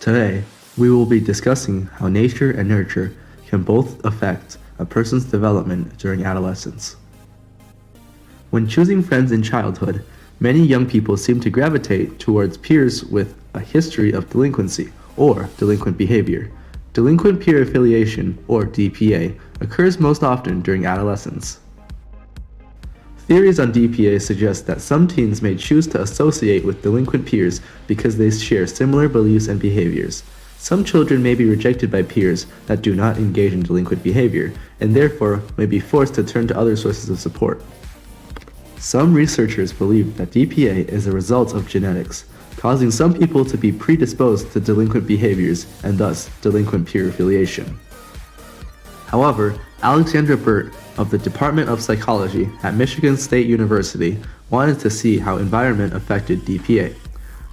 Today, we will be discussing how nature and nurture can both affect a person's development during adolescence. When choosing friends in childhood, many young people seem to gravitate towards peers with a history of delinquency or delinquent behavior. Delinquent peer affiliation, or DPA, occurs most often during adolescence. Theories on DPA suggest that some teens may choose to associate with delinquent peers because they share similar beliefs and behaviors. Some children may be rejected by peers that do not engage in delinquent behavior, and therefore may be forced to turn to other sources of support. Some researchers believe that DPA is a result of genetics, causing some people to be predisposed to delinquent behaviors and thus delinquent peer affiliation. However, Alexandra Burt of the Department of Psychology at Michigan State University wanted to see how environment affected DPA.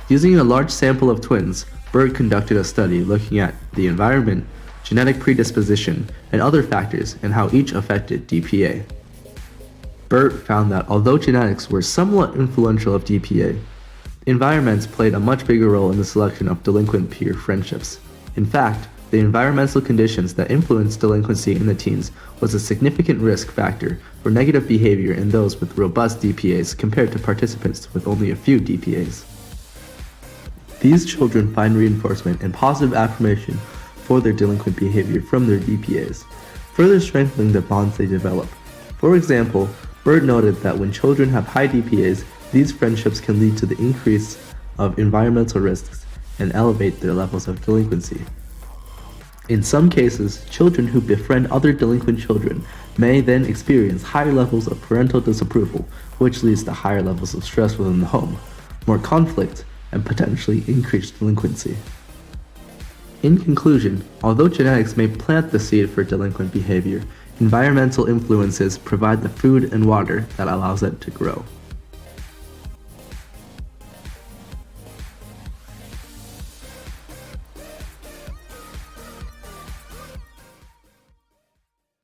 Using a large sample of twins, Burt conducted a study looking at the environment, genetic predisposition, and other factors and how each affected DPA. Burt found that although genetics were somewhat influential of DPA, environments played a much bigger role in the selection of delinquent peer friendships. In fact, the environmental conditions that influenced delinquency in the teens was a significant risk factor for negative behavior in those with robust DPAs compared to participants with only a few DPAs. These children find reinforcement and positive affirmation for their delinquent behavior from their DPAs, further strengthening the bonds they develop. For example, Burt noted that when children have high DPAs, these friendships can lead to the increase of environmental risks and elevate their levels of delinquency. In some cases, children who befriend other delinquent children may then experience higher levels of parental disapproval, which leads to higher levels of stress within the home, more conflict, and potentially increased delinquency. In conclusion, although genetics may plant the seed for delinquent behavior, environmental influences provide the food and water that allows it to grow.